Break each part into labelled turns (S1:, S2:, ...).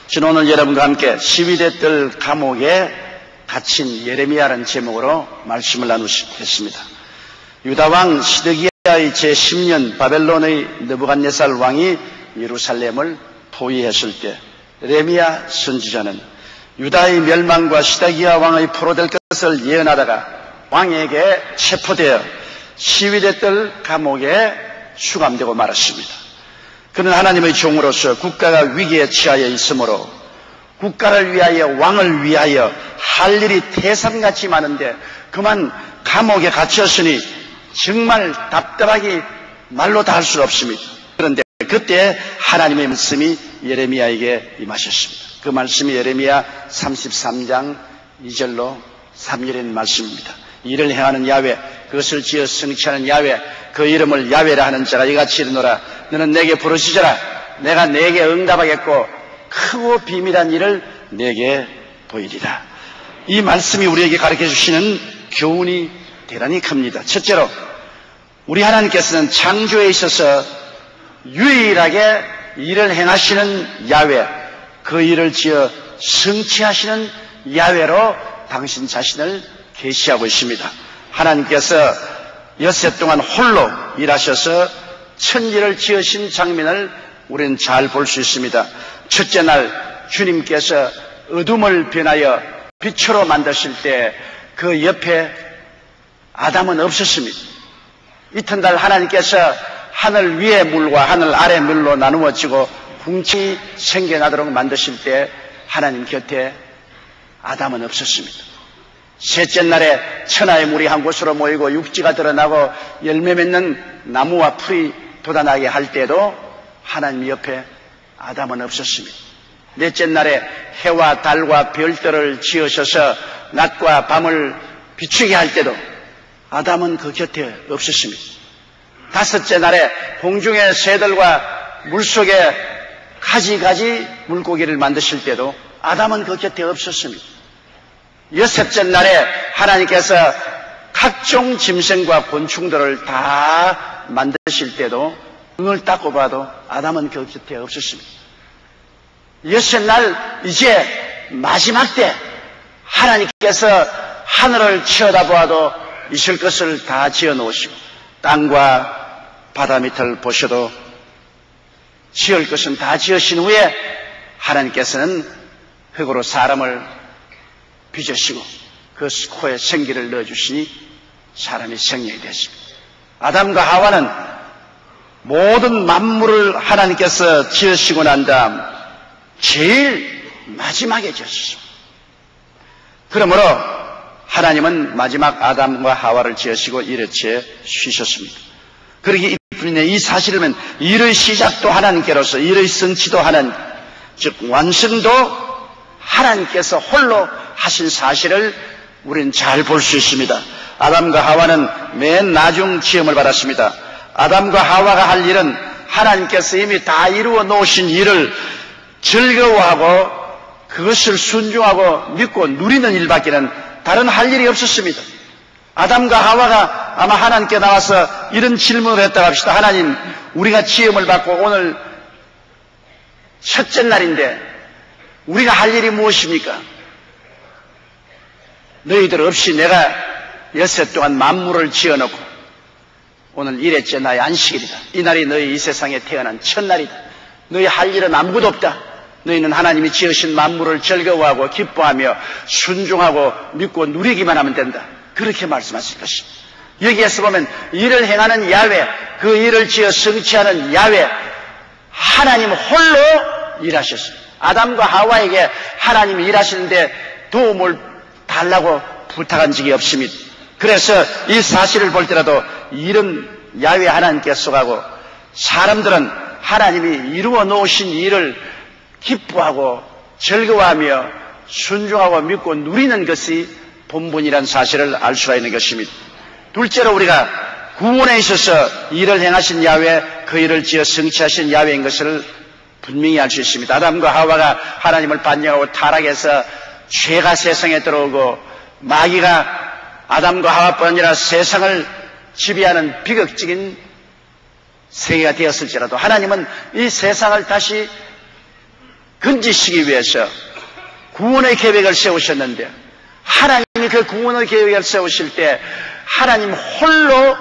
S1: 저는 오늘 여러분과 함께 시위대들 감옥에 갇힌 예레미야라는 제목으로 말씀을 나누겠습니다. 유다왕 시드기야의 제10년 바벨론의 느부갓네살 왕이 예루살렘을 포위했을 때 예레미야 선지자는 유다의 멸망과 시드기야 왕의 포로될 것을 예언하다가 왕에게 체포되어 시위대들 감옥에 수감되고 말았습니다. 그는 하나님의 종으로서 국가가 위기에 처하여 있으므로 국가를 위하여 왕을 위하여 할 일이 태산같이 많은데 그만 감옥에 갇혔으니 정말 답답하기 말로 다 할 수 없습니다. 그런데 그때 하나님의 말씀이 예레미야에게 임하셨습니다. 그 말씀이 예레미야 33장 2절로 3절의 말씀입니다. 이를 행하는 야훼, 그것을 지어 성취하는 야훼, 그 이름을 야훼라 하는 자가 이같이 이르노라. 너는 내게 부르짖어라. 내가 내게 응답하겠고 크고 비밀한 일을 내게 보이리라. 이 말씀이 우리에게 가르쳐 주시는 교훈이 대단히 큽니다. 첫째로 우리 하나님께서는 창조에 있어서 유일하게 일을 행하시는 야훼, 그 일을 지어 성취하시는 야훼로 당신 자신을 계시하고 있습니다. 하나님께서 엿새 동안 홀로 일하셔서 천지를 지으신 장면을 우리는 잘 볼 수 있습니다. 첫째 날 주님께서 어둠을 변하여 빛으로 만드실 때 그 옆에 아담은 없었습니다. 이튿날 하나님께서 하늘 위의 물과 하늘 아래 물로 나누어지고 궁창이 생겨나도록 만드실 때 하나님 곁에 아담은 없었습니다. 셋째 날에 천하의 물이 한 곳으로 모이고 육지가 드러나고 열매 맺는 나무와 풀이 돋아나게 할 때도 하나님 옆에 아담은 없었습니다. 넷째 날에 해와 달과 별들을 지으셔서 낮과 밤을 비추게 할 때도 아담은 그 곁에 없었습니다. 다섯째 날에 공중의 새들과 물속에 가지가지 물고기를 만드실 때도 아담은 그 곁에 없었습니다. 여섯째 날에 하나님께서 각종 짐승과 곤충들을 다 만드실 때도 눈을 닦고 봐도 아담은 그 곁에 없었습니다. 여섯 날 이제 마지막 때 하나님께서 하늘을 쳐다보아도 있을 것을 다 지어 놓으시고 땅과 바다 밑을 보셔도 지을 것은 다 지으신 후에 하나님께서는 흙으로 사람을 빚으시고 그 코에 생기를 넣어주시니 사람이 생명이 됐습니다. 아담과 하와는 모든 만물을 하나님께서 지으시고 난 다음 제일 마지막에 지으셨습니다. 그러므로 하나님은 마지막 아담과 하와를 지으시고 일회째 쉬셨습니다. 그러기 이뿐이네. 이 사실은 일의 시작도 하나님께로서 일의 성취도 하나님, 즉 완성도 하나님께서 홀로 하신 사실을 우리는 잘 볼 수 있습니다. 아담과 하와는 맨 나중 지음을 받았습니다. 아담과 하와가 할 일은 하나님께서 이미 다 이루어 놓으신 일을 즐거워하고 그것을 순종하고 믿고 누리는 일밖에는 다른 할 일이 없었습니다. 아담과 하와가 아마 하나님께 나와서 이런 질문을 했다고 합시다. 하나님, 우리가 지음을 받고 오늘 첫째 날인데 우리가 할 일이 무엇입니까? 너희들 없이 내가 엿새 동안 만물을 지어놓고 오늘 일회째 나의 안식일이다. 이 날이 너희 이 세상에 태어난 첫날이다. 너희 할 일은 아무것도 없다. 너희는 하나님이 지으신 만물을 즐거워하고 기뻐하며 순종하고 믿고 누리기만 하면 된다. 그렇게 말씀하실 것입니다. 여기에서 보면 일을 행하는 야훼, 그 일을 지어 성취하는 야훼, 하나님 홀로 일하셨습니다. 아담과 하와에게 하나님이 일하시는데 도움을 달라고 부탁한 적이 없습니다. 그래서 이 사실을 볼 때라도 일은 야훼 하나님께 속하고 사람들은 하나님이 이루어 놓으신 일을 기뻐하고 즐거워하며 순종하고 믿고 누리는 것이 본분이라는 사실을 알 수가 있는 것입니다. 둘째로 우리가 구원에 있어서 일을 행하신 야훼, 그 일을 지어 성취하신 야훼인 것을 분명히 알 수 있습니다. 아담과 하와가 하나님을 반역하고 타락해서 죄가 세상에 들어오고 마귀가 아담과 하와뿐 아니라 세상을 지배하는 비극적인 세계가 되었을지라도 하나님은 이 세상을 다시 건지시기 위해서 구원의 계획을 세우셨는데, 하나님이 그 구원의 계획을 세우실 때 하나님 홀로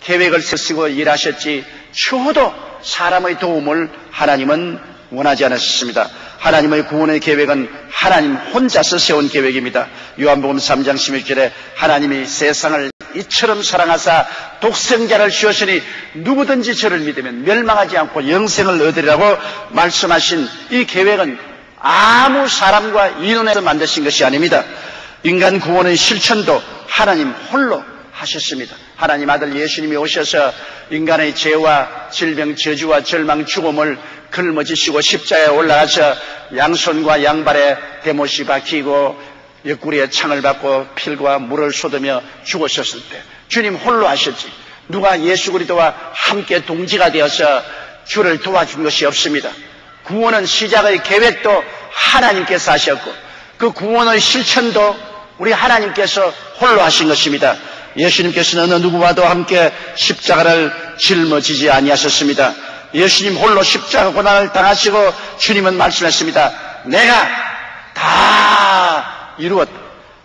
S1: 계획을 세우시고 일하셨지 추후도 사람의 도움을 하나님은 원하지 않으셨습니다. 하나님의 구원의 계획은 하나님 혼자서 세운 계획입니다. 요한복음 3장 16절에 하나님이 세상을 이처럼 사랑하사 독생자를 주었으니 누구든지 저를 믿으면 멸망하지 않고 영생을 얻으리라고 말씀하신 이 계획은 아무 사람과 인원에서 만드신 것이 아닙니다. 인간 구원의 실천도 하나님 홀로 하셨습니다. 하나님 아들 예수님이 오셔서 인간의 죄와 질병, 저주와 절망, 죽음을 걸머지시고 십자가에 올라가서 양손과 양발에 대못이 박히고 옆구리에 창을 받고 필과 물을 쏟으며 죽으셨을 때 주님 홀로 하셨지, 누가 예수 그리스도와 함께 동지가 되어서 주를 도와준 것이 없습니다. 구원은 시작의 계획도 하나님께서 하셨고 그 구원의 실천도 우리 하나님께서 홀로 하신 것입니다. 예수님께서는 어느 누구와도 함께 십자가를 짊어지지 아니하셨습니다. 예수님 홀로 십자가 고난을 당하시고 주님은 말씀했습니다. 내가 다 이루었다.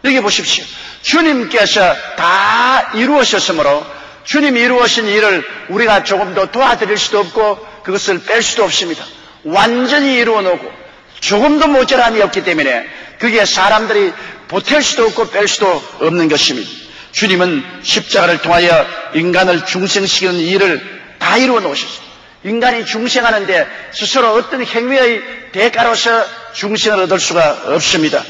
S1: 여기 보십시오. 주님께서 다 이루으셨으므로 주님이 이루으신 일을 우리가 조금 더 도와드릴 수도 없고 그것을 뺄 수도 없습니다. 완전히 이루어 놓고 조금도 모자람이 없기 때문에 그게 사람들이 보탤 수도 없고 뺄 수도 없는 것입니다. 주님은 십자가를 통하여 인간을 중생시키는 일을 다 이루어 놓으셨습니다. 인간이 중생하는데 스스로 어떤 행위의 대가로서 중생을 얻을 수가 없습니다.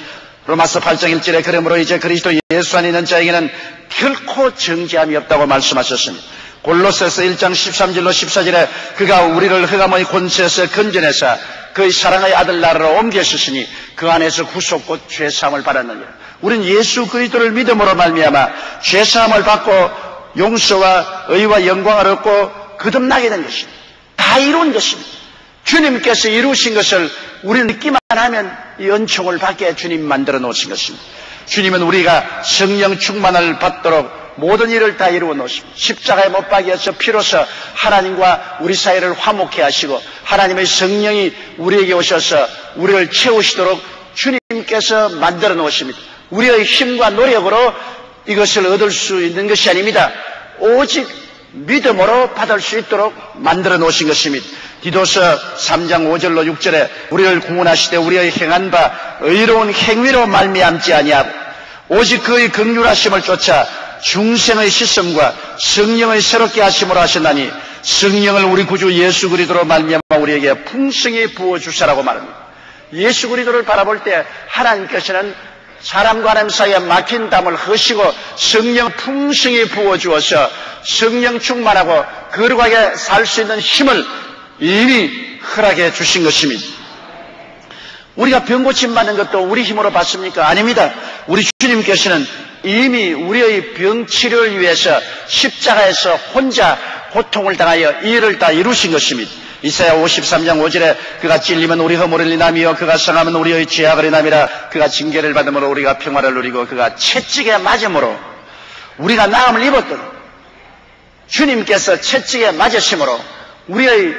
S1: 로마서 8장 1절에 그러므로 이제 그리스도 예수 안에 있는 자에게는 결코 정죄함이 없다고 말씀하셨습니다. 골로새서 1장 13절로 14절에 그가 우리를 흑암의 권세에서 건져내사 그의 사랑의 아들 나라로 옮기셨으니 그 안에서 구속 곧 죄사함을 받았느니라. 우리는 예수 그리스도를 믿음으로 말미암아 죄사함을 받고 용서와 의와 영광을 얻고 거듭나게 된 것입니다. 다 이룬 것입니다. 주님께서 이루신 것을 우리는 믿기만 하면 이 은총을 받게 주님 만들어 놓으신 것입니다. 주님은 우리가 성령 충만을 받도록 모든 일을 다 이루어 놓으십니다. 십자가에 못 박여서 피로써 하나님과 우리 사이를 화목해 하시고 하나님의 성령이 우리에게 오셔서 우리를 채우시도록 주님께서 만들어 놓으십니다. 우리의 힘과 노력으로 이것을 얻을 수 있는 것이 아닙니다. 오직 믿음으로 받을 수 있도록 만들어 놓으신 것입니다. 디도서 3장 5절로 6절에 우리를 구원하시되 우리의 행한 바 의로운 행위로 말미암지 아니하고 오직 그의 긍휼하심을 쫓아 중생의 씻음과 성령의 새롭게 하심으로 하셨나니 성령을 우리 구주 예수 그리스도로 말미암아 우리에게 풍성히 부어주사라고 말합니다. 예수 그리스도를 바라볼 때 하나님께서는 사람과 하나님 사이에 막힌 담을 허시고 성령 풍성히 부어주어서 성령 충만하고 거룩하게 살 수 있는 힘을 이미 허락해 주신 것입니다. 우리가 병고침 받는 것도 우리 힘으로 받습니까? 아닙니다. 우리 주님께서는 이미 우리의 병치료를 위해서 십자가에서 혼자 고통을 당하여 이 일을 다 이루신 것입니다. 이사야 53장 5절에 그가 찔리면 우리 허물을 인하며 그가 상하면 우리의 죄악을 인함이라. 그가 징계를 받음으로 우리가 평화를 누리고 그가 채찍에 맞음으로 우리가 나음을 입었도록 주님께서 채찍에 맞으심으로 우리의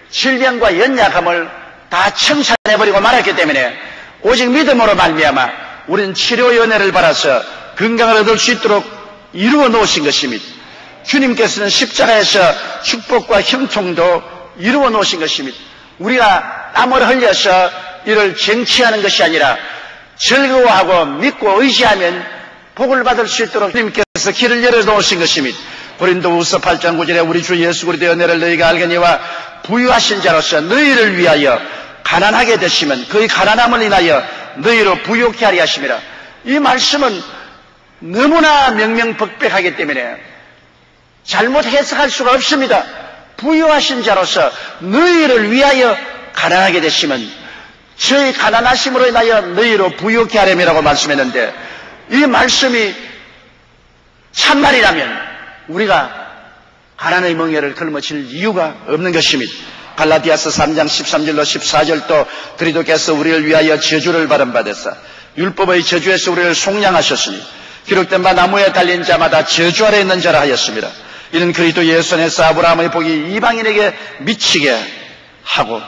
S1: 질병과 연약함을 다 청산해버리고 말았기 때문에 오직 믿음으로 말미암아 우리는 치료 연회를 받아서 건강을 얻을 수 있도록 이루어 놓으신 것입니다. 주님께서는 십자가에서 축복과 형통도 이루어 놓으신 것입니다. 우리가 땀을 흘려서 이를 쟁취하는 것이 아니라 즐거워하고 믿고 의지하면 복을 받을 수 있도록 주님께서 길을 열어 놓으신 것입니다. 고린도후서 8장 9절에 우리 주 예수 그리스도의 은혜를 너희가 알거니와 부유하신 자로서 너희를 위하여 가난하게 되시면 그의 가난함을 인하여 너희로 부유케 하리 하심이라. 이 말씀은 너무나 명명백백하기 때문에 잘못 해석할 수가 없습니다. 부유하신 자로서 너희를 위하여 가난하게 되시면 저희 가난하심으로 인하여 너희로 부유케 하렴이라고 말씀했는데 이 말씀이 참말이라면 우리가 가난의 멍에를 걸머칠 이유가 없는 것입니다. 갈라디아서 3장 13절로 14절도 그리스도께서 우리를 위하여 저주를 받음받으사 율법의 저주에서 우리를 속량하셨으니 기록된 바 나무에 달린 자마다 저주 아래 있는 자라 하였습니다. 이는 그리스도 예수 안에서 아브라함의 복이 이방인에게 미치게 하고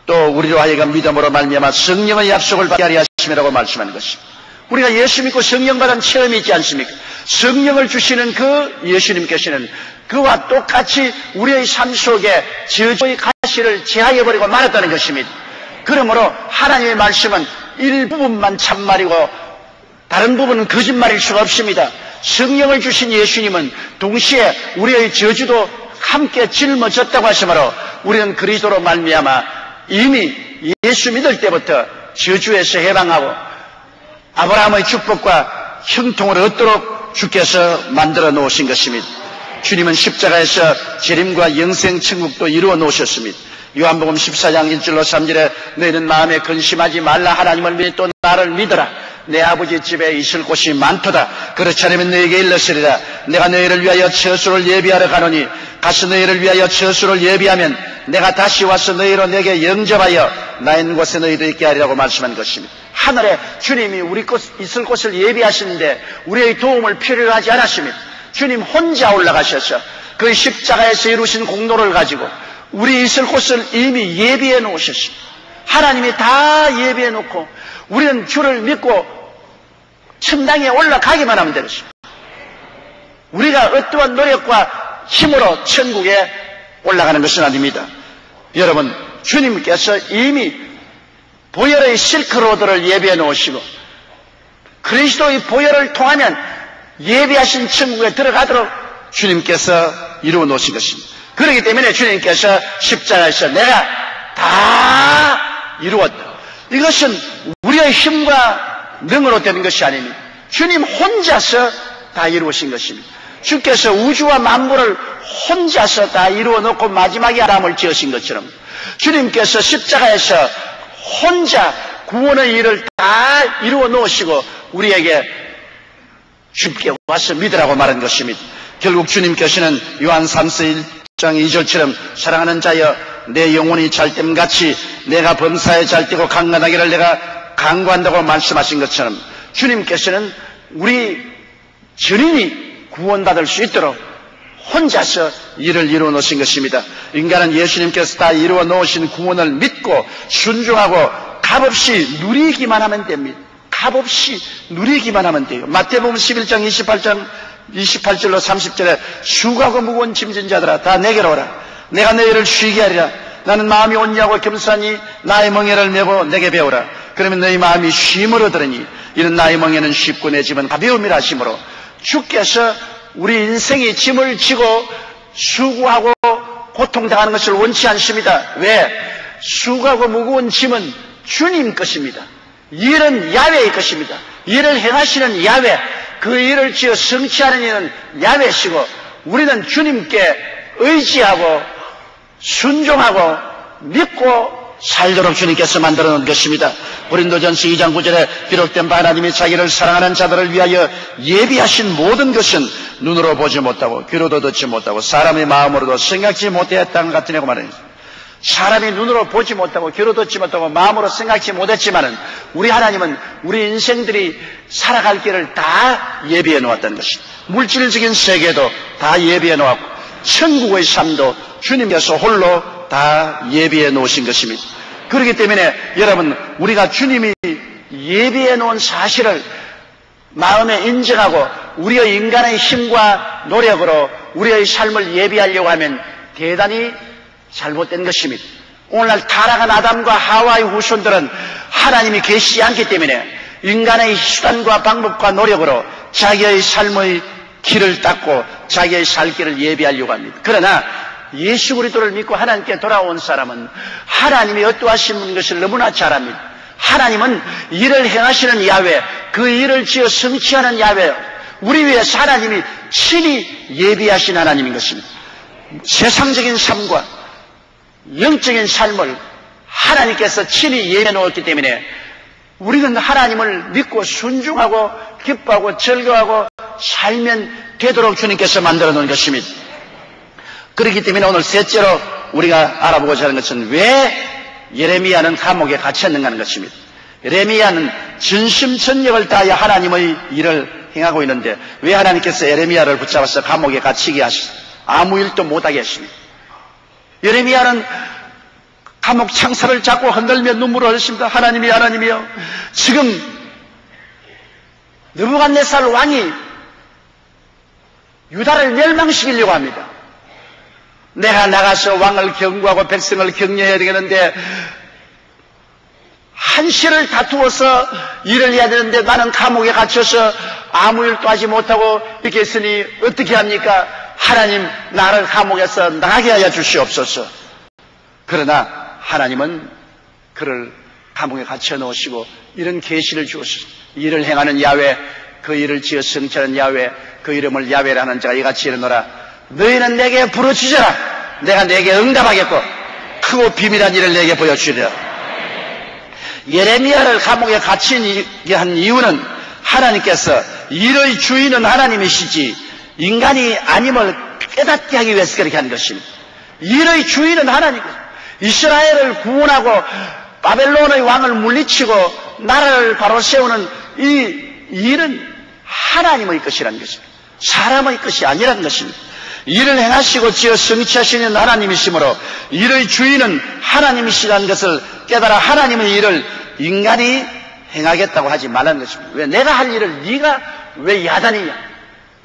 S1: 또 우리로 하여금 믿음으로 말미암아 성령의 약속을 받게 하려 하심이라고 말씀하는 것입니다. 우리가 예수 믿고 성령 받은 체험이 있지 않습니까? 성령을 주시는 그 예수님께서는 그와 똑같이 우리의 삶 속에 저주의 가시를 제하여버리고 말았다는 것입니다. 그러므로 하나님의 말씀은 일부분만 참말이고 다른 부분은 거짓말일 수가 없습니다. 성령을 주신 예수님은 동시에 우리의 저주도 함께 짊어졌다고 하시므로 우리는 그리스도로 말미암아 이미 예수 믿을 때부터 저주에서 해방하고 아브라함의 축복과 형통을 얻도록 주께서 만들어 놓으신 것입니다. 주님은 십자가에서 재림과 영생 천국도 이루어 놓으셨습니다. 요한복음 14장 1절로 3절에 너희는 마음에 근심하지 말라. 하나님을 믿 또 나를 믿어라. 내 아버지 집에 있을 곳이 많도다. 그렇지 않으면 너희에게 일렀으리라. 내가 너희를 위하여 처소를 예비하러 가노니 가서 너희를 위하여 처소를 예비하면 내가 다시 와서 너희로 내게 영접하여 나 있는 곳에 너희도 있게 하리라고 말씀한 것입니다. 하늘에 주님이 우리 있을 곳을 예비하시는데 우리의 도움을 필요로 하지 않았습니다. 주님 혼자 올라가셔서 그 십자가에서 이루신 공로를 가지고 우리 있을 곳을 이미 예비해 놓으셨습니다. 하나님이 다 예비해 놓고 우리는 주를 믿고 천당에 올라가기만 하면 되겠습니다. 우리가 어떠한 노력과 힘으로 천국에 올라가는 것은 아닙니다. 여러분, 주님께서 이미 보혈의 실크로드를 예비해 놓으시고 그리스도의 보혈을 통하면 예비하신 천국에 들어가도록 주님께서 이루어 놓으신 것입니다. 그렇기 때문에 주님께서 십자가에서 내가 다 이루었다. 이것은 우리의 힘과 능으로 되는 것이 아닙니다. 주님 혼자서 다 이루으신 것입니다. 주께서 우주와 만물을 혼자서 다 이루어 놓고 마지막에 아담을 지으신 것처럼 주님께서 십자가에서 혼자 구원의 일을 다 이루어 놓으시고 우리에게 주께 와서 믿으라고 말한 것입니다. 결국 주님께서는 요한 3서 1장 2절처럼 사랑하는 자여 내 영혼이 잘됨같이 내가 범사에 잘되고 강건하기를 내가 강구한다고 말씀하신 것처럼 주님께서는 우리 전인이 구원받을 수 있도록 혼자서 일을 이루어 놓으신 것입니다. 인간은 예수님께서 다 이루어 놓으신 구원을 믿고 순종하고 값없이 누리기만 하면 됩니다. 값없이 누리기만 하면 돼요. 마태복음 11장 28절로 30절에 수고하고 무거운 짐진 자들아 다 내게로 오라. 내가 너희를 쉬게 하리라. 나는 마음이 온유하고 겸손하니 나의 멍에를 메고 내게 배우라. 그러면 너희 마음이 쉼을 얻으리니 이는 나의 멍에는 쉽고 내 짐은 가벼움이라 하시므로 주께서 우리 인생이 짐을 지고 수고하고 고통당하는 것을 원치 않습니다. 왜? 수고하고 무거운 짐은 주님 것입니다. 일은 야훼의 것입니다. 일을 행하시는 야훼, 그 일을 지어 성취하는 이는 야훼시고 우리는 주님께 의지하고 순종하고 믿고 살도록 주님께서 만들어 놓은 것입니다. 고린도전서 2장 9절에 기록된 바 하나님이 자기를 사랑하는 자들을 위하여 예비하신 모든 것은 눈으로 보지 못하고 귀로도 듣지 못하고 사람의 마음으로도 생각지 못했다는 것 같으냐고 말합니다. 사람이 눈으로 보지 못하고 귀로 듣지 못하고 마음으로 생각지 못했지만은 우리 하나님은 우리 인생들이 살아갈 길을 다 예비해 놓았다는 것입니다. 물질적인 세계도 다 예비해 놓았고 천국의 삶도 주님께서 홀로 다 예비해 놓으신 것입니다. 그렇기 때문에 여러분 우리가 주님이 예비해 놓은 사실을 마음에 인정하고 우리의 인간의 힘과 노력으로 우리의 삶을 예비하려고 하면 대단히 잘못된 것입니다. 오늘날 타락한 아담과 하와의 후손들은 하나님이 계시지 않기 때문에 인간의 수단과 방법과 노력으로 자기의 삶의 길을 닦고 자기의 살 길을 예비하려고 합니다. 그러나 예수 그리스도를 믿고 하나님께 돌아온 사람은 하나님이 어떠하신 것을 너무나 잘 압니다. 하나님은 일을 행하시는 야훼, 그 일을 지어 성취하는 야훼, 우리 위해서 하나님이 친히 예비하신 하나님인 것입니다. 세상적인 삶과 영적인 삶을 하나님께서 친히 예비해 놓았기 때문에 우리는 하나님을 믿고 순종하고 기뻐하고 즐거워하고 살면 되도록 주님께서 만들어 놓은 것입니다. 그렇기 때문에 오늘 셋째로 우리가 알아보고자 하는 것은 왜 예레미야는 감옥에 갇혔는가 하는 것입니다. 예레미야는 전심전력을 다하여 하나님의 일을 행하고 있는데 왜 하나님께서 예레미야를 붙잡아서 감옥에 갇히게 하시고 아무 일도 못하게 했습니다. 예레미야는 감옥 창살을 잡고 흔들며 눈물을 흘렸습니다. 하나님이여, 지금 느부갓네살 왕이 유다를 멸망시키려고 합니다. 내가 나가서 왕을 경고하고 백성을 격려해야 되겠는데 한시를 다투어서 일을 해야 되는데 나는 감옥에 갇혀서 아무 일도 하지 못하고 이렇게 있으니 어떻게 합니까? 하나님, 나를 감옥에서 나가게 하여 주시옵소서. 그러나 하나님은 그를 감옥에 갇혀 놓으시고 이런 계시를 주었습니다. 일을 행하는 야훼, 그 일을 지어 성취하는 야훼, 그 이름을 야훼라는 자가 이같이 이르노라. 너희는 내게 부르짖어라. 내가 내게 응답하겠고 크고 비밀한 일을 내게 보여주리라. 예레미야를 감옥에 갇히게 한 이유는 하나님께서 일의 주인은 하나님이시지 인간이 아님을 깨닫게 하기 위해서 그렇게 한 것입니다. 일의 주인은 하나님이고 이스라엘을 구원하고 바벨론의 왕을 물리치고 나라를 바로 세우는 이 일은 하나님의 것이라는 것입니다. 사람의 것이 아니라는 것입니다. 일을 행하시고 지어 성취하시는 하나님이시므로 일의 주인은 하나님이시라는 것을 깨달아 하나님의 일을 인간이 행하겠다고 하지 말라는 것입니다. 왜 내가 할 일을 네가 왜 야단이냐?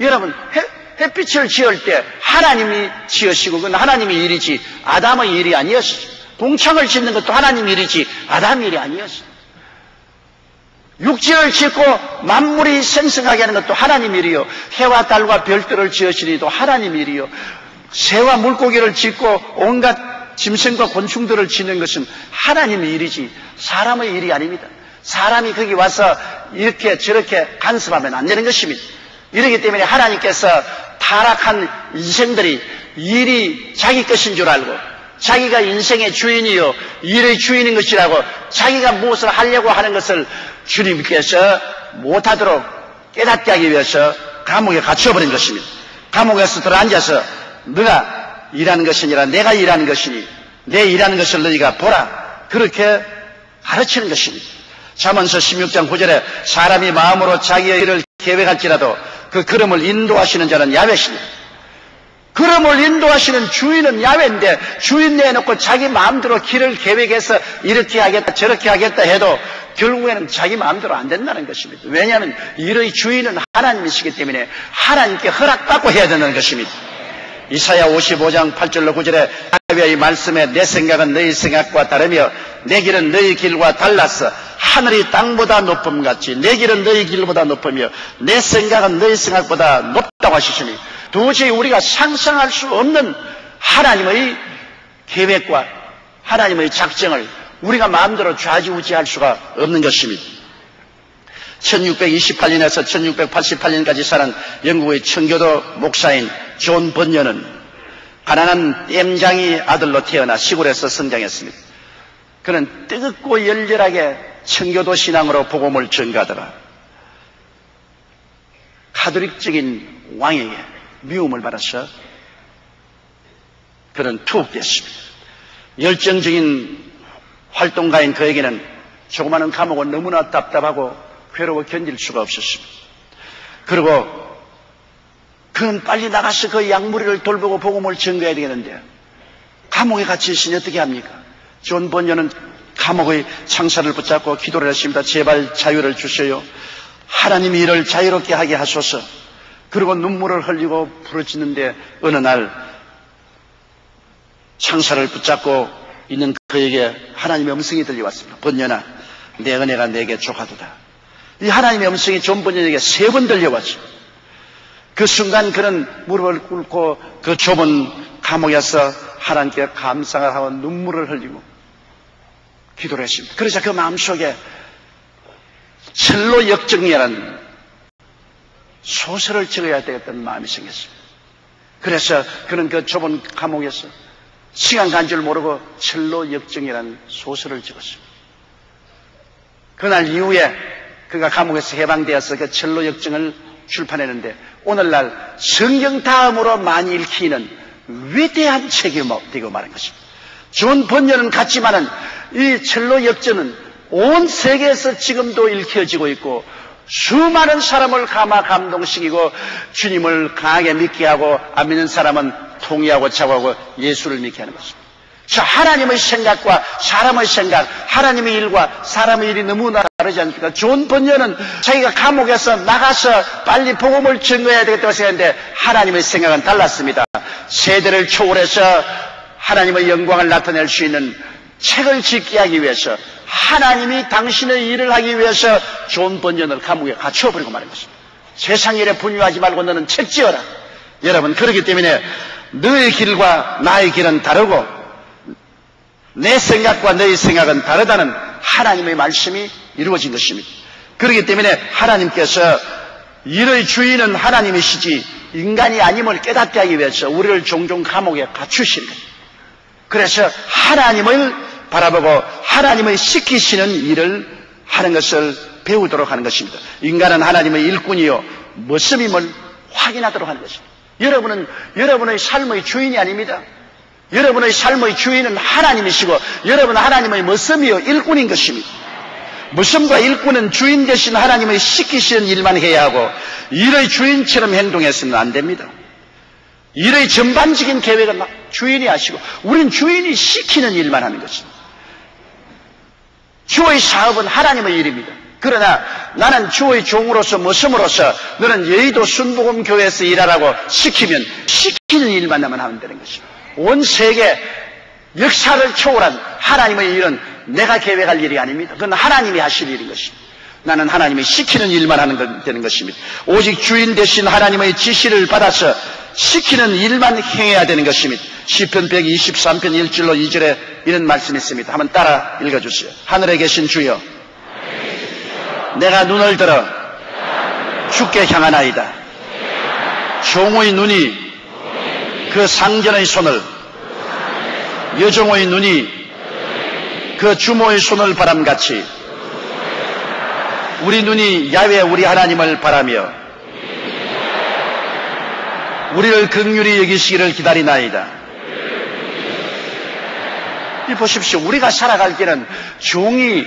S1: 여러분 햇빛을 지을 때 하나님이 지으시고 그건 하나님의 일이지 아담의 일이 아니었습니다. 동창을 짓는 것도 하나님 일이지 아담 일이 아니었습니다. 육지를 짓고 만물이 생성하게 하는 것도 하나님 일이요 해와 달과 별들을 지으시니도 하나님 일이요 새와 물고기를 짓고 온갖 짐승과 곤충들을 짓는 것은 하나님의 일이지 사람의 일이 아닙니다. 사람이 거기 와서 이렇게 저렇게 간섭하면 안 되는 것입니다. 이러기 때문에 하나님께서 타락한 인생들이 일이 자기 것인 줄 알고 자기가 인생의 주인이요 일의 주인인 것이라고 자기가 무엇을 하려고 하는 것을 주님께서 못하도록 깨닫게 하기 위해서 감옥에 갇혀버린 것입니다. 감옥에서 들어앉아서 너가 일하는 것이 아니라 내가 일하는 것이니 내 일하는 것을 너희가 보라 그렇게 가르치는 것입니다. 잠언서 16장 9절에 사람이 마음으로 자기의 일을 계획할지라도 그 걸음을 인도하시는 자는 야훼시니다. 걸음을 인도하시는 주인은 야훼인데 주인 내놓고 자기 마음대로 길을 계획해서 이렇게 하겠다 저렇게 하겠다 해도 결국에는 자기 마음대로 안 된다는 것입니다. 왜냐하면 일의 주인은 하나님이시기 때문에 하나님께 허락받고 해야 된다는 것입니다. 이사야 55장 8절로 9절에 야훼의 말씀에 내 생각은 너희 생각과 다르며 내 길은 너희 길과 달라서 하늘이 땅보다 높음같이 내 길은 너희 길보다 높으며 내 생각은 너희 생각보다 높다고 하시시니 도저히 우리가 상상할 수 없는 하나님의 계획과 하나님의 작정을 우리가 마음대로 좌지우지할 수가 없는 것입니다. 1628년에서 1688년까지 사는 영국의 청교도 목사인 존 번연은 가난한 땜장이 아들로 태어나 시골에서 성장했습니다. 그는 뜨겁고 열렬하게 청교도 신앙으로 복음을 전가하다가 가톨릭적인 왕에게 미움을 받아서 그는 투옥됐습니다. 열정적인 활동가인 그에게는 조그마한 감옥은 너무나 답답하고 괴로워 견딜 수가 없었습니다. 그리고 그는 빨리 나가서 그 약무리를 돌보고 복음을 전가해야 되겠는데 감옥에 갇혀 있으니 어떻게 합니까? 존 번연은 감옥의 창살을 붙잡고 기도를 했습니다. 제발 자유를 주셔요. 하나님이 이를 자유롭게 하게 하소서. 그리고 눈물을 흘리고 부르짖는데 어느 날 창살을 붙잡고 있는 그에게 하나님의 음성이 들려왔습니다. 번연아, 내 은혜가 내게 족하도다. 이 하나님의 음성이 존 번연에게 3번 들려왔죠. 그 순간 그는 무릎을 꿇고 그 좁은 감옥에서 하나님께 감상을 하고 눈물을 흘리고 기도를 했습니다. 그러자 그 마음속에 첼로 역정이라는 소설을 적어야 되겠다는 마음이 생겼습니다. 그래서 그는 그 좁은 감옥에서 시간 간 줄 모르고 첼로 역정이라는 소설을 적었습니다. 그날 이후에 그가 감옥에서 해방되어서 그 첼로 역정을 출판했는데 오늘날 성경 다음으로 많이 읽히는 위대한 책이 되고 말한 것입니다. 존 번연은 같지만은 이 첼로 역정은 온 세계에서 지금도 읽혀지고 있고 수많은 사람을 감동시키고 주님을 강하게 믿게 하고 안 믿는 사람은 통회하고 자고하고 예수를 믿게 하는 것입니다. 자, 하나님의 생각과 사람의 생각, 하나님의 일과 사람의 일이 너무나 다르지 않습니까? 존 번연은 자기가 감옥에서 나가서 빨리 복음을 증거해야 되겠다고 생각했는데 하나님의 생각은 달랐습니다. 세대를 초월해서 하나님의 영광을 나타낼 수 있는 책을 짓게 하기 위해서, 하나님이 당신의 일을 하기 위해서 존 번연을 감옥에 갇혀버리고 말인 것입니다. 세상 일에 분유하지 말고 너는 책 지어라. 여러분, 그렇기 때문에 너의 길과 나의 길은 다르고 내 생각과 너의 생각은 다르다는 하나님의 말씀이 이루어진 것입니다. 그렇기 때문에 하나님께서 일의 주인은 하나님이시지 인간이 아님을 깨닫게 하기 위해서 우리를 종종 감옥에 갇히시는 거예요. 그래서 하나님을 바라보고 하나님의 시키시는 일을 하는 것을 배우도록 하는 것입니다. 인간은 하나님의 일꾼이요 모습임을 확인하도록 하는 것입니다. 여러분은 여러분의 삶의 주인이 아닙니다. 여러분의 삶의 주인은 하나님이시고 여러분은 하나님의 모습이요 일꾼인 것입니다. 모습과 일꾼은 주인 되신 하나님의 시키시는 일만 해야 하고 일의 주인처럼 행동해서는 안 됩니다. 일의 전반적인 계획은 주인이 하시고 우린 주인이 시키는 일만 하는 것입니다. 주의 사업은 하나님의 일입니다. 그러나 나는 주의 종으로서 모습으로서 너는 여의도 순복음교회에서 일하라고 시키면 시키는 일만 하면 되는 것입니다. 온 세계 역사를 초월한 하나님의 일은 내가 계획할 일이 아닙니다. 그건 하나님이 하실 일인 것입니다. 나는 하나님이 시키는 일만 하는 되는 것입니다. 오직 주인 되신 하나님의 지시를 받아서 시키는 일만 행해야 되는 것입니다. 시편 123편 1절로 2절에 이런 말씀이 있습니다. 한번 따라 읽어주세요. 하늘에 계신 주여, 내가 눈을 들어 주께 향하나이다. 종의 눈이 그 상전의 손을, 여종의 눈이 그 주모의 손을 바람같이 우리 눈이 야훼 우리 하나님을 바라며 우리를 긍휼히 여기시기를 기다리나이다. 이 보십시오. 우리가 살아갈 때는 종이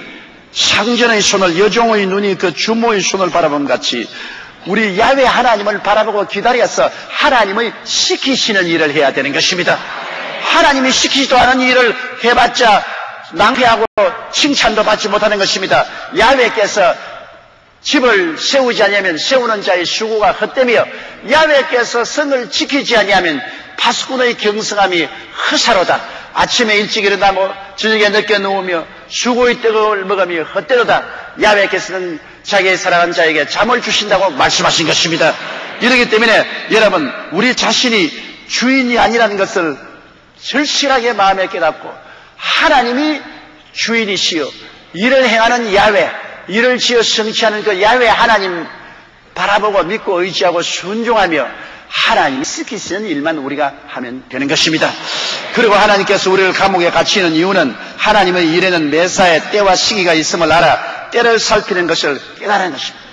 S1: 상전의 손을, 여종의 눈이 그 주모의 손을 바라봄 같이 우리 야훼 하나님을 바라보고 기다려서 하나님의 시키시는 일을 해야 되는 것입니다. 하나님이 시키지도 않은 일을 해봤자 낭패하고 칭찬도 받지 못하는 것입니다. 야훼께서 집을 세우지 아니하면 세우는 자의 수고가 헛되며 야훼께서 성을 지키지 아니하면 파수꾼의 경성함이 허사로다. 아침에 일찍 일어나 저녁에 늦게 누우며 수고의 떡을 먹으며 헛되로다. 야훼께서는 자기의 사랑하는 자에게 잠을 주신다고 말씀하신 것입니다. 이렇기 때문에 여러분, 우리 자신이 주인이 아니라는 것을 절실하게 마음에 깨닫고 하나님이 주인이시여 일을 행하는 야훼, 일을 지어 성취하는 그 야훼 하나님 바라보고 믿고 의지하고 순종하며 하나님이 시키시는 일만 우리가 하면 되는 것입니다. 그리고 하나님께서 우리를 감옥에 갇히는 이유는 하나님의 일에는 매사에 때와 시기가 있음을 알아 때를 살피는 것을 깨달은 것입니다.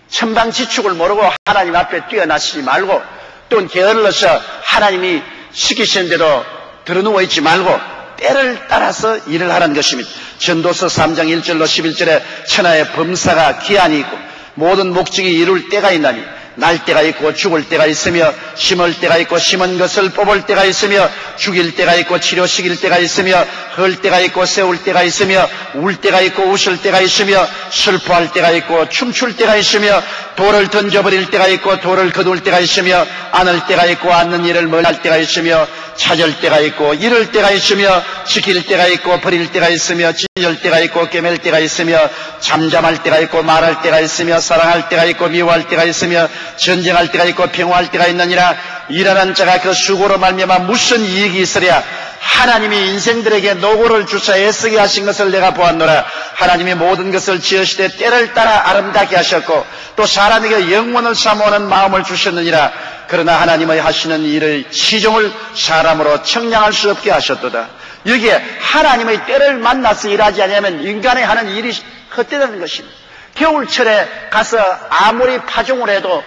S1: 천방지축을 모르고 하나님 앞에 뛰어나시지 말고 또 게을러서 하나님이 시키시는 대로 들어누워 있지 말고 때를 따라서 일을 하라는 것입니다. 전도서 3장 1절로 11절에 천하의 범사가 기한이 있고 모든 목적이 이룰 때가 있나니 날 때가 있고 죽을 때가 있으며 심을 때가 있고 심은 것을 뽑을 때가 있으며 죽일 때가 있고 치료시킬 때가 있으며 헐 때가 있고 세울 때가 있으며 울 때가 있고 웃을 때가 있으며 슬퍼할 때가 있고 춤출 때가 있으며 돌을 던져버릴 때가 있고 돌을 거둘 때가 있으며 안을 때가 있고 안는 일을 멀할 때가 있으며 찾을 때가 있고 잃을 때가 있으며 지킬 때가 있고 버릴 때가 있으며 찢을 때가 있고 깨맬 때가 있으며 잠잠할 때가 있고 말할 때가 있으며 사랑할 때가 있고 미워할 때가 있으며 전쟁할 때가 있고 평화할 때가 있느니라. 일하는 자가 그 수고로 말미암아 무슨 이익이 있으랴. 하나님이 인생들에게 노고를 주사 애쓰게 하신 것을 내가 보았노라. 하나님이 모든 것을 지으시되 때를 따라 아름답게 하셨고 또 사람에게 영원을 사모하는 마음을 주셨느니라. 그러나 하나님의 하시는 일의 시종을 사람으로 청량할 수 없게 하셨도다. 여기에 하나님의 때를 만나서 일하지 않으면 인간의 하는 일이 헛되다는 것입니다. 겨울철에 가서 아무리 파종을 해도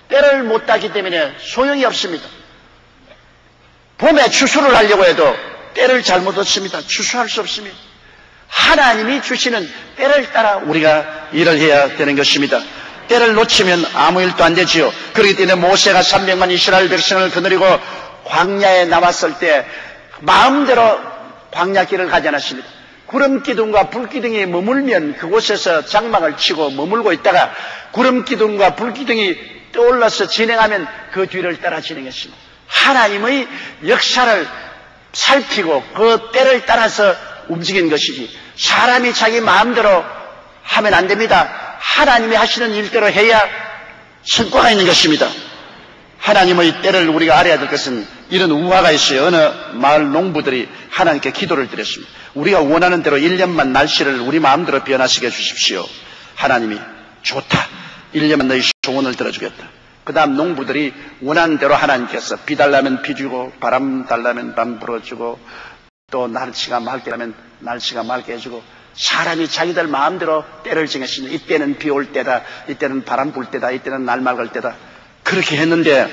S1: 때를 못 따기 때문에 소용이 없습니다. 봄에 추수를 하려고 해도 때를 잘못 얻습니다. 추수할 수 없습니다. 하나님이 주시는 때를 따라 우리가 일을 해야 되는 것입니다. 때를 놓치면 아무 일도 안 되지요. 그렇기 때문에 모세가 300만 이스라엘 백성을 거느리고 광야에 나왔을 때 마음대로 광야길을 가지 않았습니다. 구름기둥과 불기둥이 머물면 그곳에서 장막을 치고 머물고 있다가 구름기둥과 불기둥이 떠올라서 진행하면 그 뒤를 따라 진행했습니다. 하나님의 역사를 살피고 그 때를 따라서 움직인 것이지 사람이 자기 마음대로 하면 안 됩니다. 하나님이 하시는 일대로 해야 성과가 있는 것입니다. 하나님의 때를 우리가 알아야 될 것은 이런 우화가 있어요. 어느 마을 농부들이 하나님께 기도를 드렸습니다. 우리가 원하는 대로 1년만 날씨를 우리 마음대로 변화시켜 주십시오. 하나님이 좋다. 1년만 너희 소원을 들어주겠다. 그 다음 농부들이 원하는 대로 하나님께서 비 달라면 비 주고 바람 달라면 바람 불어주고 또 날씨가 맑게 하면 날씨가 맑게 해주고 사람이 자기들 마음대로 때를 정했습니다. 이때는 비 올 때다. 이때는 바람 불 때다. 이때는 날 맑을 때다. 그렇게 했는데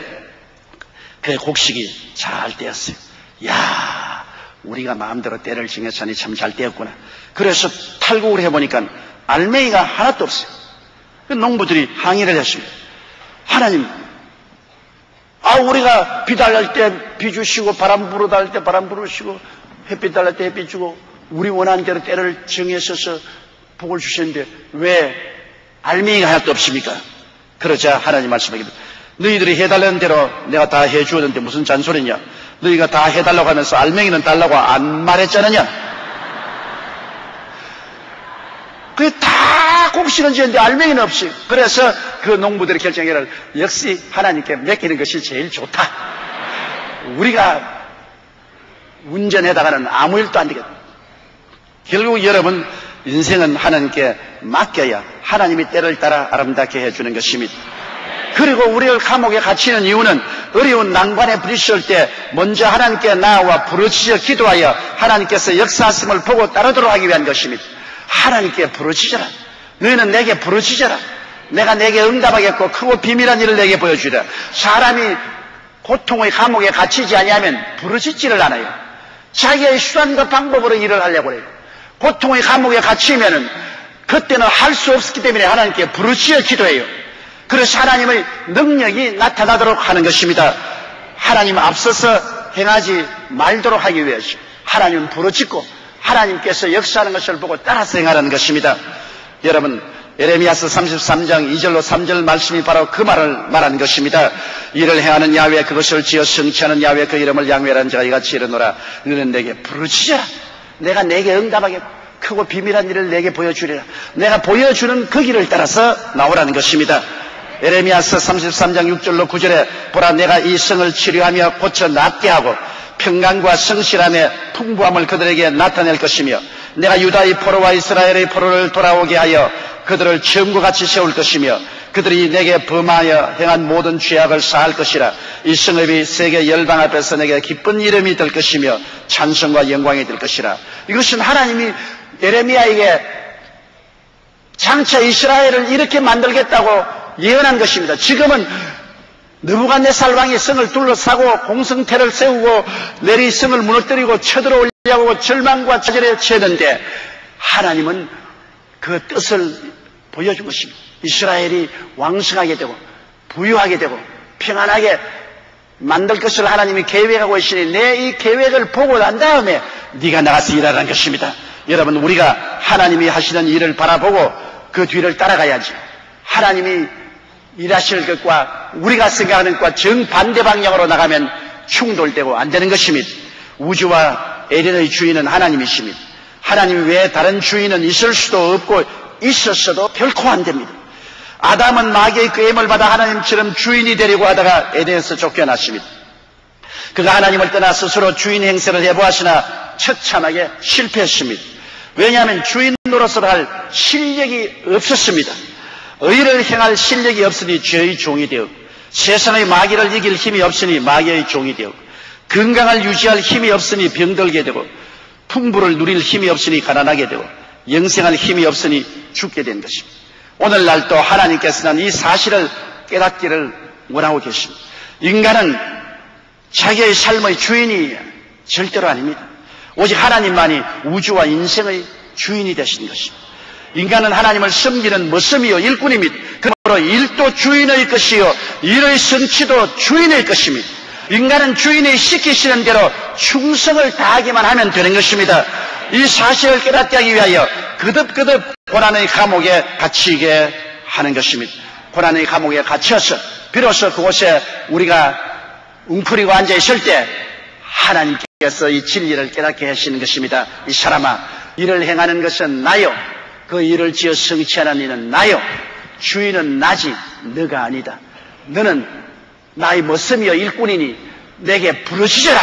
S1: 그 곡식이 잘 되었어요. 야, 우리가 마음대로 때를 정했으니 참 잘 되었구나. 그래서 탈곡을 해보니까 알맹이가 하나도 없어요. 그 농부들이 항의를 했습니다. 하나님, 우리가 비 달랄 때 비 주시고 바람 불어다 할 때 바람 불으시고 햇빛 달랄 때 햇빛 주고 우리 원하는 대로 때를 정해서서 복을 주셨는데 왜 알맹이가 하나도 없습니까? 그러자 하나님 말씀하기를 너희들이 해달라는 대로 내가 다 해주었는데 무슨 잔소리냐? 너희가 다 해달라고 하면서 알맹이는 달라고 안 말했잖느냐? 그게 다 곡식은 지었는데 알맹이는 없이. 그래서 그 농부들의 결정을 역시 하나님께 맡기는 것이 제일 좋다. 우리가 운전에다가는 아무 일도 안 되겠다. 결국 여러분 인생은 하나님께 맡겨야 하나님이 때를 따라 아름답게 해주는 것입니다. 그리고 우리를 감옥에 갇히는 이유는 어려운 난관에 부딪힐 때 먼저 하나님께 나아와 부르짖어 기도하여 하나님께서 역사하심을 보고 따르도록 하기 위한 것입니다. 하나님께 부르짖어라. 너희는 내게 부르짖어라. 내가 내게 응답하겠고 크고 비밀한 일을 내게 보여주리라. 사람이 고통의 감옥에 갇히지 아니하면 부르짖지를 않아요. 자기의 수단과 방법으로 일을 하려고 해요. 고통의 감옥에 갇히면은 그때는 할 수 없었기 때문에 하나님께 부르짖어 기도해요. 그래서 하나님의 능력이 나타나도록 하는 것입니다. 하나님 앞서서 행하지 말도록 하기 위해서 하나님은 부르짖고 하나님께서 역사하는 것을 보고 따라서 행하라는 것입니다. 여러분, 에레미야서 33장 2절로 3절 말씀이 바로 그 말을 말하는 것입니다. 이를 행하는 야훼 그것을 지어 성취하는 야훼 그 이름을 양훼하는 자가 이같이 이르노라. 너는 내게 부르짖어라. 내가 내게 응답하겠고 크고 비밀한 일을 내게 보여주리라. 내가 보여주는 그 길을 따라서 나오라는 것입니다. 에레미야서 33장 6절로 9절에 보라 내가 이 성을 치료하며 고쳐 낫게 하고 평강과 성실함의 풍부함을 그들에게 나타낼 것이며 내가 유다의 포로와 이스라엘의 포로를 돌아오게 하여 그들을 처음과 같이 세울 것이며 그들이 내게 범하여 행한 모든 죄악을 사할 것이라. 이 성읍이 세계 열방 앞에서 내게 기쁜 이름이 될 것이며 찬송과 영광이 될 것이라. 이것은 하나님이 에레미야에게 장차 이스라엘을 이렇게 만들겠다고 예언한 것입니다. 지금은 느부갓네살 왕이 성을 둘러싸고 공성태를 세우고 내리 성을 무너뜨리고 쳐들어오려고 절망과 좌절에 처했는데 하나님은 그 뜻을 보여준 것입니다. 이스라엘이 왕성하게 되고 부유하게 되고 평안하게 만들 것을 하나님이 계획하고 있으니 내 이 계획을 보고 난 다음에 네가 나가서 일하라는 것입니다. 여러분, 우리가 하나님이 하시는 일을 바라보고 그 뒤를 따라가야지. 하나님이 일하실 것과 우리가 생각하는 것과 정반대 방향으로 나가면 충돌되고 안 되는 것입니다. 우주와 에덴의 주인은 하나님이십니다. 하나님 외에 다른 주인은 있을 수도 없고 있었어도 결코 안 됩니다. 아담은 마귀의 꾀임을 받아 하나님처럼 주인이 되려고 하다가 에덴에서 쫓겨났습니다. 그가 하나님을 떠나 스스로 주인 행세를 해보았으나 처참하게 실패했습니다. 왜냐하면 주인 노릇을 할 실력이 없었습니다. 의를 행할 실력이 없으니 죄의 종이 되었고 세상의 마귀를 이길 힘이 없으니 마귀의 종이 되었고 건강을 유지할 힘이 없으니 병들게 되고 풍부를 누릴 힘이 없으니 가난하게 되고 영생할 힘이 없으니 죽게 된 것입니다. 오늘날 또 하나님께서는 이 사실을 깨닫기를 원하고 계십니다. 인간은 자기의 삶의 주인이 절대로 아닙니다. 오직 하나님만이 우주와 인생의 주인이 되신 것입니다. 인간은 하나님을 섬기는 머슴이요 일꾼입니다. 그러므로 일도 주인의 것이요 일의 성취도 주인의 것입니다. 인간은 주인이 시키시는 대로 충성을 다하기만 하면 되는 것입니다. 이 사실을 깨닫게 하기 위하여 거듭거듭 고난의 감옥에 갇히게 하는 것입니다. 고난의 감옥에 갇혀서 비로소 그곳에 우리가 웅크리고 앉아있을 때 하나님께서 이 진리를 깨닫게 하시는 것입니다. 이 사람아, 이를 행하는 것은 나요, 그 일을 지어 성취하는 이는 나요, 주인은 나지 너가 아니다. 너는 나의 머슴이여 일꾼이니 내게 부르짖어라.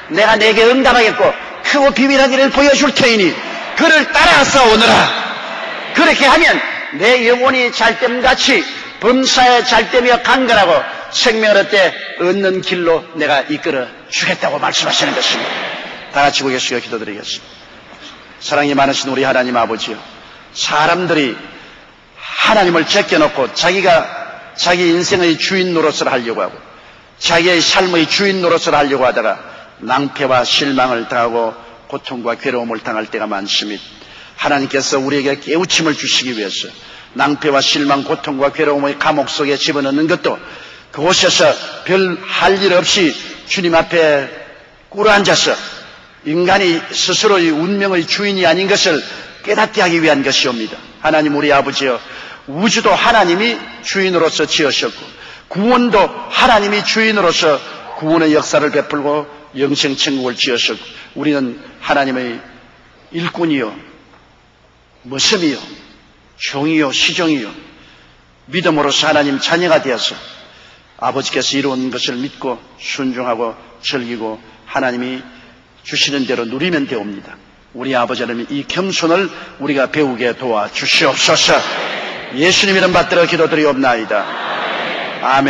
S1: 내가 내게 응답하겠고 크고 비밀한 일을 보여줄 테이니 그를 따라서 오너라. 그렇게 하면 내 영혼이 잘됨같이 범사에 잘되며 강건하고 생명을 얻되 얻는 길로 내가 이끌어 주겠다고 말씀하시는 것입니다. 다 같이 고개 숙여 기도드리겠습니다. 사랑이 많으신 우리 하나님 아버지요, 사람들이 하나님을 제껴놓고 자기 인생의 주인 노릇을 하려고 하고 자기의 삶의 주인 노릇을 하려고 하다가 낭패와 실망을 당하고 고통과 괴로움을 당할 때가 많습니다. 하나님께서 우리에게 깨우침을 주시기 위해서 낭패와 실망, 고통과 괴로움의 감옥 속에 집어넣는 것도 그곳에서 별 할 일 없이 주님 앞에 꿇어앉아서 인간이 스스로의 운명의 주인이 아닌 것을 깨닫게 하기 위한 것이옵니다. 하나님 우리 아버지여, 우주도 하나님이 주인으로서 지으셨고 구원도 하나님이 주인으로서 구원의 역사를 베풀고 영생천국을 지으셨고 우리는 하나님의 일꾼이요, 머슴이요, 종이요, 시종이요, 믿음으로서 하나님 자녀가 되어서 아버지께서 이루은 것을 믿고 순종하고 즐기고 하나님이 주시는 대로 누리면 되옵니다. 우리 아버지 하나님, 이 겸손을 우리가 배우게 도와주시옵소서. 예수님 이름 받들어 기도드리옵나이다. 아멘.